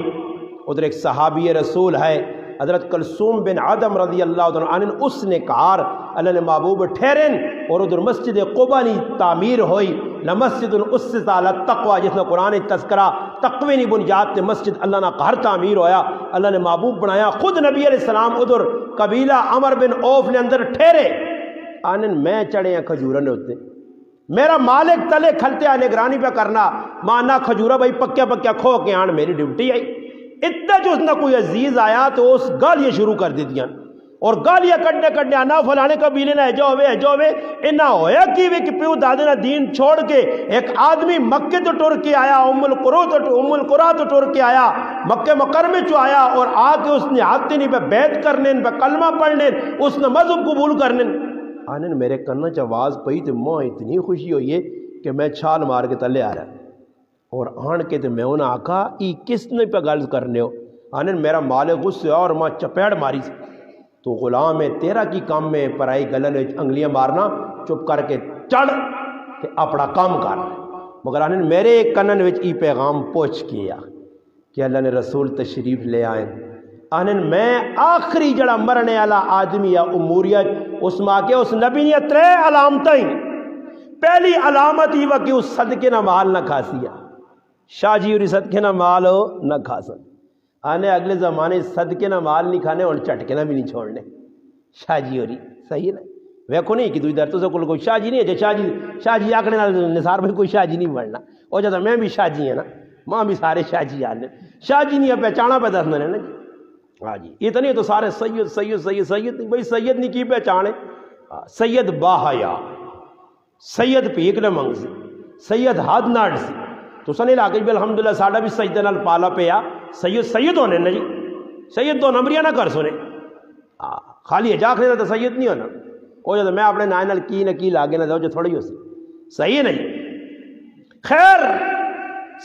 ادھر ایک صحابی رسول ہے حضرت کلثوم بن عدم رضی اللہ عنہ. اس نے کہا اللہ نے محبوب ٹھہرن اور ادھر مسجد قبا نی تعمیر ہوئی. لمسجد اسست علی التقوی جس نے قرآن تذکرہ تقوی نی بنیاد تے مسجد اللہ نے قہر تعمیر ہویا. اللہ نے محبوب بنایا. خود نبی علیہ السلام ادھر قبیلہ عمر بن عوف نے اندر ٹھہرے. آنن میں چڑھے ہیں کھجورہ نے ہوتے میرا مالک تلے کھلتے آ نگرانی پہ کرنا مانا کھجورہ بھائی پکیا پکیا کھو کے آن میری ڈیوٹی آئی. اتنا جو اس نے کوئی عزیز آیا تو اس گالیاں شروع کر دی دیا اور گالیاں کٹنے آنا فلانے قبیلے نہ جو ہوئے انہا ہویا کی وے کہ پیو دادے نہ دین چھوڑ کے ایک آدمی مکے تو ٹور کے آیا ام القرا تو ٹور کے آیا مکہ مکرمے چو آیا اور آ کے اس نے ہاتھ نہیں پہ بیعت کرنے پہ کلمہ پڑھنے اس نے مذہب قبول کرنے. آنن میرے کنہ چ آواز پئی تو ماں اتنی خوشی ہوئی ہے کہ میں چھال مار کے تلے آ رہا اور آن کے تو میں انہیں آکھا ای کس نے پہ گل کرنے ہو. آنن میرا مالک غصے اور ماں چپیڑ ماری سے تو غلام ہے تیرا کی کام میں پرائی گلن انگلیاں مارنا چپ کر کے چڑھ کہ اپنا کام کر. مگر آنن میرے کنن وچ ای پیغام پہنچ کیا کہ اللہ نے رسول تشریف لے آئے آنن میں آخری جڑا مرنے والا آدمی یا اموریت اس ماں کے اس نبی نے 3 علامتیں پہلی علامت ہی کہ اس صدقے نہ مال نہ کھا سیا شاہ جی اور صدقے نہ مال ہو نہ کھا سن آنے اگلے زمانے صدقے نہ مال نہیں کھانے اور چٹکے نہ بھی نہیں چھوڑنے شاہ جی اور صحیح ہے نا ویکھو نہیں کہ در تو سے کوئی شاہ جی نہیں ہے شاہ جی آکڑے نثار بھائی کوئی شاہ جی نہیں بڑھنا اور جب میں بھی شاہ جی ہیں نا ماں بھی سارے شاہ جی آنے شاہ جی نہیں پہچانا پہ دس نا جی ہاں جی اتنی تو سارے سید سید سید سید نہیں بھائی سید نہیں کی پہچانے سید باحیا سید پیک نہ منگ سی سید ہاتھ ناڑ سی تو سنے علاقے بھی الحمدللہ ساڑا بھی سجدے نال پالا پیا سید ہونے نا جی سید تو نمبریاں نہ کر سنے خالی جا کھڑے تو سید نہیں ہونا وہ جب میں اپنے نائن نال کی نہ کی لاگے نہ جو تھوڑی ہو سی صحیح نہیں خیر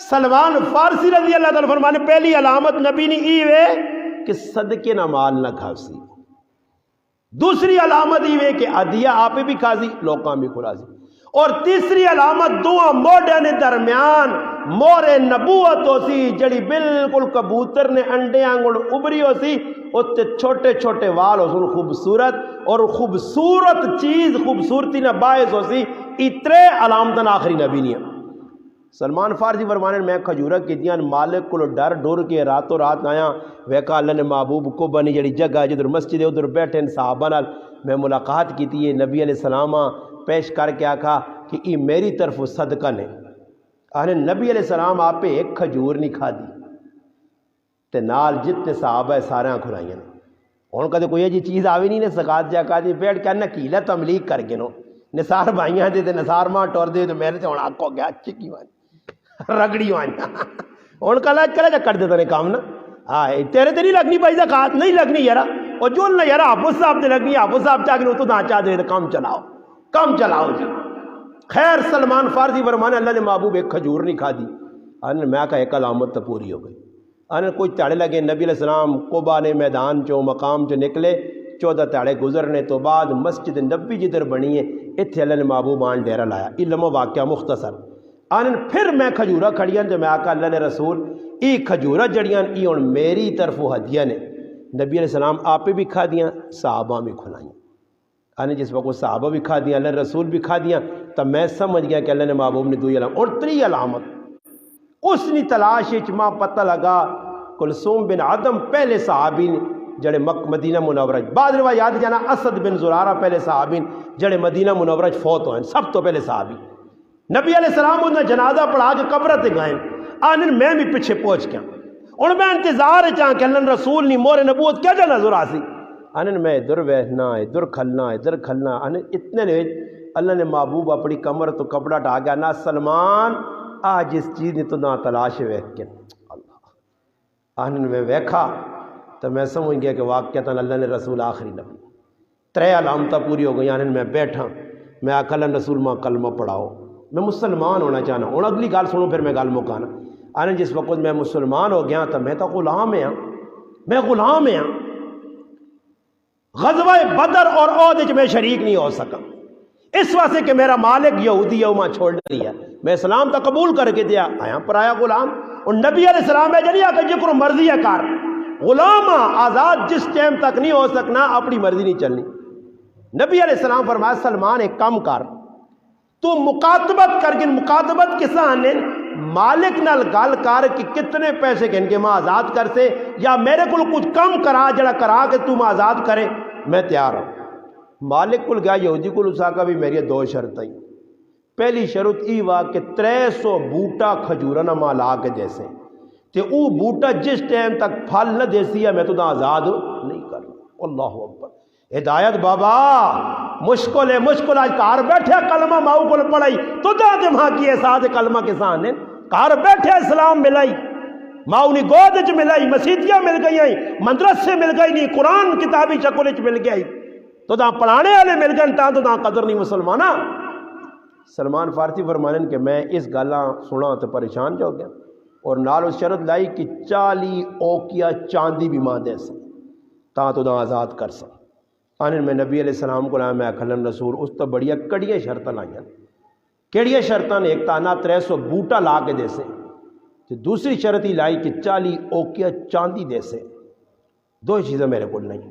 سلمان فارسی رضی اللہ تعالیٰ فرمانے پہلی علامت نبی نے ای وے کہ صدقے نہ مال نہ کھا سی دوسری علامت ای وے کہ عدیہ آپ بھی کھا سی لوکاں بھی کھلا سی اور تیسری علامت دعا موڈے نے درمیان مورے نبوت ہو سی جڑی بالکل کبوتر نے انڈے آنگل ابری ہو سی اتنے چھوٹے چھوٹے وال ہو سن خوبصورت اور خوبصورت چیز خوبصورتی نہ باعث ہو سی اترے علامتن آخری نبی نہیں سلمان فارسی فرمانے میں کھجورہ کی دیاں مالک کو ڈر ڈور کے راتوں رات آیا ویکا اللہ نے محبوب کو بنی جڑی جگہ جدھر مسجد ہے ادھر بیٹھے صحابہ نال میں ملاقات کی تھی نبی علیہ السلام پیش کر کے آکھا کہ ای میری طرف صدقہ نے آنے نبی علیہ السلام آپ پہ ایک کھجور نہیں کھا دی تے نال جتنے صحابہ سارے کھلائیں ان کا تو کوئی جی چیز آوی نہیں نے سکات جا کہا دی بیٹھ کے نکیلہ تملیغ کر کے نو نثار بھائیاں دے نثار ماں ٹور دے تو میرے سے ہونا آکو گیا چکی وانی رگڑی وانی ان کا لاج کرے جا کر دیتا نے کام نا تیرے تے نہیں لگنی بھائی زکات نہیں لگنی یارا اور جو نہ یارا حافظ صاحب تے لگنی حافظ صاحب چاہ کے تو نہ چاہ دے کام چلاؤ جی خیر سلمان فارسی فرمانے اللہ نے محبوب ایک کھجور نہیں کھا دی آنے میں کہا ایک علامت تو پوری ہو گئی آنے کوئی تاڑے لگے نبی علیہ السلام قبا نے میدان چو مقام چو نکلے 14 تاڑے گزرنے تو بعد مسجد نبی جدھر بنی ہے اتھے اللہ نے محبوب آن ڈیرہ لایا علم و واقعہ مختصر آنے پھر میں کھجورہ کھڑیاں جو میں آقا اللہ نے رسول ای کھجورہ جڑیاں ای اور میری طرف ہدیہ نے نبی علیہ السلام آپ بھی کھا دیاں صحابہ میں کھلائیں آنے جس وقت صحابہ بھی کھا دیاں اللہ رسول بھی کھا دیاں تب میں سمجھ گیا کہ اللہ نے محبوب نے 2 علامت اور 3 علامت اس نے تلاش ماں پتہ لگا کلثوم بن عدم پہلے صحابی جڑے مدینہ منورہ بعض روایات جانا اسد بن زرارہ پہلے صحابی جڑے مدینہ منورہ فوت ہوئے سب تو پہلے صحابی نبی علیہ السلام انہیں جنازہ پڑھا کے قبر تے گئے آنن میں بھی پیچھے پہنچ گیا اور میں انتظار چاہاں کہ اللہ رسول نہیں مور نبوت کیا جا نظر آسی آنن میں ادھر بیٹھنا ادھر کھلنا آنن اتنے نے اللہ نے محبوب اپنی کمر تو کپڑا ڈھا گیا نہ سلمان آج اس چیز نے تو نہ تلاش ویکھ کے اللہ آنن میں ویکھا تو میں سمجھ گیا کہ واقعتاً اللہ نے رسول آخری نبی 3 علامتیں پوری ہو گئی آنن میں بیٹھا میں آقا اللہ رسول ماں کلمہ پڑھاؤ میں مسلمان ہونا چاہنا ہوں اگلی گال سنوں پھر میں گال مکانا آنن جس وقت میں مسلمان ہو گیا تو میں تو غلام ہاں غزوہ بدر اور عہد میں شریک نہیں ہو سکا اس واسطے کہ میرا مالک یہودی ہے وہاں چھوڑ دیا میں اسلام تا قبول کر کے دیا آیا پر آیا غلام اور نبی علیہ السلام ہے جنیا کہ جکر مرضی ہے کار غلام آزاد جس ٹائم تک نہیں ہو سکنا اپنی مرضی نہیں چلنی نبی علیہ السلام فرمایا سلمان ایک کام کر تو مکاتبت کر کے مکاتبت کسان نے مالک نال گل کر کہ کتنے پیسے کہ ان کے ماں آزاد کر سے یا میرے کو کچھ کم کرا جڑا کرا کہ تم آزاد کرے میں تیار ہوں مالک کو گیا یہودی کو لساکا بھی میری 2 شرطیں پہلی شرط ای وا کہ 300 بوٹا کھجورہ نہ ماں لا کے جیسے تے او بوٹا جس ٹائم تک پھل نہ دیسی ہے میں تو آزاد نہیں کرنا اللہ اکبر ہدایت بابا مشکل آج کار بیٹھے کلمہ ماؤ کو پڑھائی تو دے ماں کی احساس کلمہ کسان نے کار بیٹھے اسلام ملائی ماؤ نے گود چ ملائی مسیتیاں مل گئی مدرسے مل گئی نہیں قرآن کتابی شکل چ مل گئی تو پڑھانے والے مل گئے تو قدر نہیں مسلمانہ سلمان فارسی فرمانن کہ میں اس گالاں سنا تو پریشان جو گیا اور نال اس شرط لائی کہ 40 اوکیا چاندی بھی ماں دے سن تو آزاد کر سن آنن میں نبی علیہ السلام کو لایا میں کھلن رسول اس تو بڑیا کڑیاں شرطیں لائیں کیڑیاں شرطیں نے ایک تانا 300 بوٹا لا کے دے سے تو دوسری شرط ہی لائی کہ 40 اوکیا چاندی دے سے، دو چیزیں میرے کو نہیں۔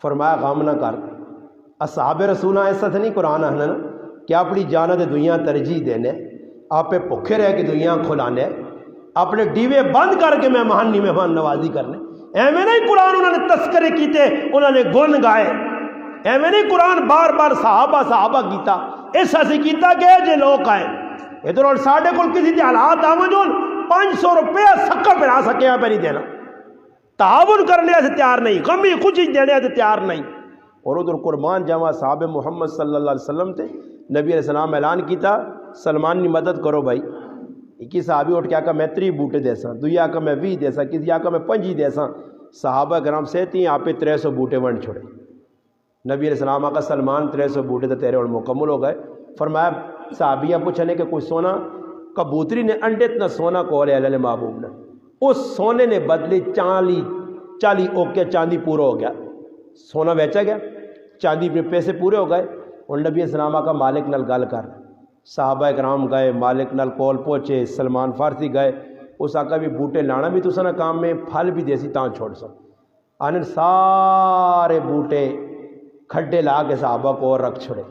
فرمایا غم نہ کر، اصحاب رسول ایسا تھا نہیں قرآن ہے نا کہ اپنی جانت دنیا ترجیح دینے، آپ پہ بھوکے رہ کے دنیا کھلانے، اپنے ڈیوے بند کر کے مہمان نوازی کرنے، ایویں نہیں قرآن انہوں نے تذکرے کیتے، انہوں نے گن گائے، ایویں نہیں قرآن بار بار صحابہ کیتا، اس ایسی کیتا کہ جے لوگ آئے ادھر اور ساڑھے کل کسی دی حالات آواں جو 500 روپیہ سکا پہ آ سکے پہ نہیں دینا، تعاون کرنے سے تیار نہیں، غمی کچھ دینے سے تیار نہیں۔ اور ادھر قربان جاوا صحابہ محمد صلی اللہ علیہ وسلم تھے، نبی علیہ السلام اعلان کیتا سلمان کی مدد کرو بھائی، ایک صحابی اٹھ کے آکا میں 3 بوٹے دے ساں، دوئی آکا میں 20 دے ساں، کسی آکا میں 5 دے ساں، صحابہ کرام سے تھی آپ پہ 300 بوٹے ونڈ چھوڑے۔ نبی علیہ السلام آکا سلمان 300 بوٹے تو تیرے اور مکمل ہو گئے۔ فرمایا صحابیاں پوچھنے کہ کوئی سونا، کبوتری نے انڈے اتنا سونا کو لے اللہ محبوب نے، اس سونے نے بدلے 40 اوکے چاندی پورا ہو گیا، سونا بیچا گیا، چاندی پہ پیسے پورے ہو گئے۔ اور نبی السلام کا مالک نال گل کر، صحابہ کرام گئے مالک نال کول پہنچے، سلمان فارسی گئے، اس آقا بھی بوٹے لانا بھی تو سنا کام میں، پھل بھی دیسی تاں چھوڑ سا، آنے سارے بوٹے کھڈے لا کے صحابہ کو اور رکھ چھوڑے۔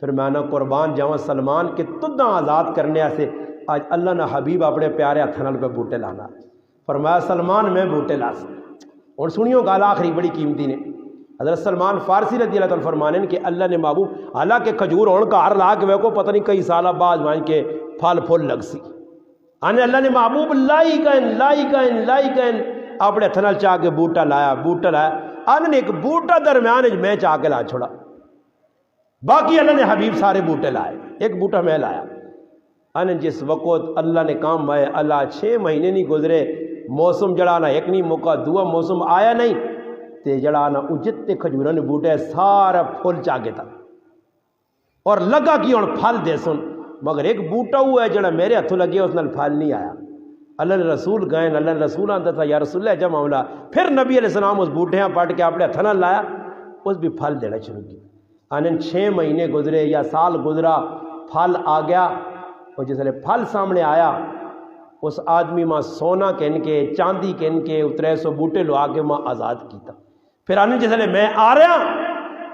پھر میں نے قربان جاواں سلمان کے تدہ آزاد کرنے سے آج اللہ نے حبیب اپنے پیارے ہتھنال پہ بوٹے لانا، فرمایا سلمان میں بوٹے لا سکتا۔ اور سنیو گال آخری بڑی قیمتی نے، حضرت سلمان فارسی رضی اللہ تعالیٰ فرمانے کہ اللہ نے محبوب حالانکہ کھجور ہون کا ہر لا کے وہ کو پتہ نہیں کئی سالہ بعد وہاں کے پھل پھول لگ سی، آنے اللہ نے محبوب لائی گئن اپنے ہتھنال چاہ کے بوٹا لایا، آنے نے ایک بوٹا درمیان میں چاہ کے لا چھوڑا، باقی اللہ نے حبیب سارے بوٹے لائے، ایک بوٹا میں لایا۔ آنے جس وقت اللہ نے کام بھائے، اللہ 6 مہینے نہیں گزرے، موسم جڑانا ایک نہیں موقع، دعا موسم آیا نہیں تے جڑانا جتنے کھجوروں نے بوٹے سارا پھول چاہے تھا، اور لگا کہ ہوں پھل دے سن، مگر ایک بوٹا ہوا ہے جڑا میرے ہاتھوں لگے اس نال پھل نہیں آیا۔ اللہ نے رسول گئے، اللہ نے رسول آتا تھا یا رسول اللہ جا معاملہ، پھر نبی علیہ السلام اس بوٹیاں پٹ کے اپنے ہاتھوں لایا، اس بھی پھل دینا شروع کیا۔ آنن 6 مہینے گزرے یا سال گزرا، پھل آ گیا، اور جس نے پھل سامنے آیا اس آدمی ماں سونا کہن کے چاندی کہن کے 300 بوٹے لوا کے ماں آزاد کیتا۔ پھر آنن جس نے میں آ رہا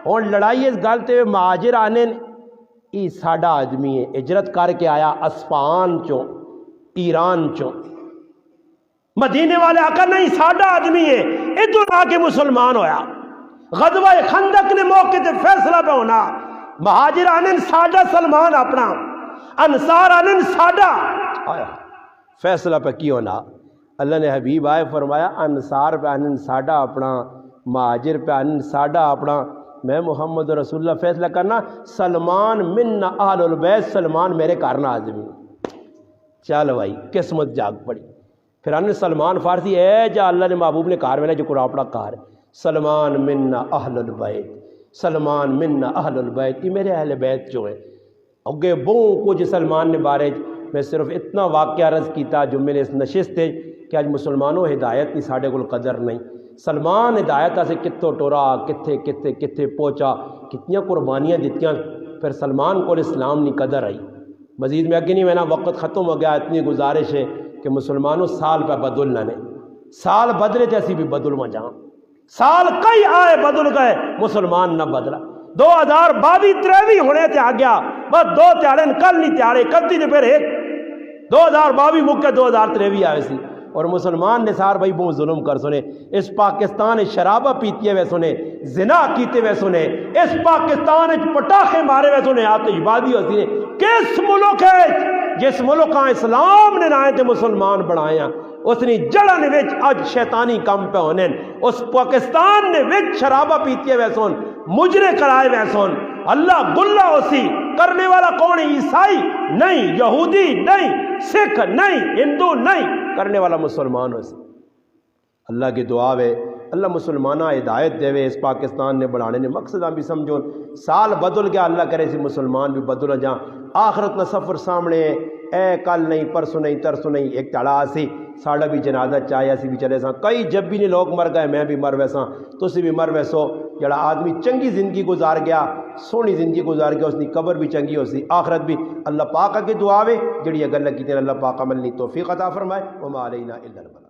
اور لڑائی اس گالتے ہوئے مہاجر آنن ای ساڑا آدمی ہے، اجرت کر کے آیا اصفہان چوں، ایران چوں، مدینے والے آقا نہیں ساڑا آدمی ہے، ادھر آ کے مسلمان ہویا۔ غزوہ خندق نے موقع تے فیصلہ پہ ہونا، مہاجر آنن ساڑا سلمان اپنا، انصار آنن ساڑا آیا فیصلہ پہ کی ہونا۔ اللہ نے حبیب آئے فرمایا انصار پہ آنن ساڑا اپنا، مہاجر پہ آنن ساڑا اپنا، میں محمد رسول اللہ فیصلہ کرنا، سلمان من اہل البیت، سلمان میرے کارنا آدمی۔ چل بھائی قسمت جاگ پڑی۔ پھر آنن سلمان فارسی اے جا اللہ نے محبوب نے کار میں نے جو قرآن پڑا کار ہے، سلمان من اہل البیت، سلمان من اہل البیت، یہ میرے اہل بیت جو ہے۔ اگے بہت کچھ سلمان نے بارے میں صرف اتنا واقعہ عرض کیتا جو میرے اس نشست ہے کہ آج مسلمانوں ہدایت کی ساڑھے کو قدر نہیں۔ سلمان ہدایت سے کتوں ٹورا، کتھے پہنچا، کتنی قربانیاں دیتیاں، پھر سلمان کو اسلام نہیں قدر آئی۔ مزید میں اگے نہیں میں نا وقت ختم ہو گیا، اتنی گزارش ہے کہ مسلمانوں سال پہ بدل نہ سال بدلے تے اسی بھی بدل میں جاؤں، سال کئی آئے بدل گئے، مسلمان نہ بدلا۔ 2022-23 ہونے تے آ گیا، بس 2 تیارے کل نہیں تیارے کدی نے پھر ایک 2022 مکہ 2023 آئے سی، اور مسلمان نے سار بھائی بہت ظلم کر سنے، اس پاکستان شرابہ پیتے ہوئے سنے، زنا کیتے ہوئے سنے، اس پاکستان پٹاخے مارے ہوئے سنے، آتش بازی ہوتی نے۔ کس ملک ہے جس ملک کا اسلام نے نائے تے مسلمان بڑھائے ہیں، اس نے جڑن وچ اج شیطانی کام پہ ہونے، اس پاکستان نے وچ شرابہ پیتے ہوئے سن، مجرے کرائے ہوئے سن۔ اللہ گلہ اسی کرنے والا کون ہے؟ عیسائی نہیں، یہودی نہیں، سکھ نہیں، ہندو نہیں، کرنے والا مسلمان ہو سی۔ اللہ کی دعا ہے اللہ مسلمانہ ہدایت دے وے، اس پاکستان نے بڑھانے نے مقصد ہم بھی سمجھو، سال بدل گیا، اللہ کرے سی مسلمان بھی بدل جاں، آخرت نہ سفر سامنے اے کل نہیں پرسوں نہیں ترسوں نہیں، ایک تڑا سی ساڑا بھی جنازہ چاہیا سی بھی چلے ساں، کئی جب بھی نہیں لوگ مر گئے، میں بھی مر ویساں، تسی بھی مر ویسو، جڑا آدمی چنگی زندگی گزار گیا سونی زندگی گزار گیا اس کی قبر بھی چنگی ہو سی آخرت بھی اللہ پاک اگے دعا وے جڑی گل کی اللہ پاک عمل نہیں توفیق عطا فرمائے وما علینا الا البلاغ.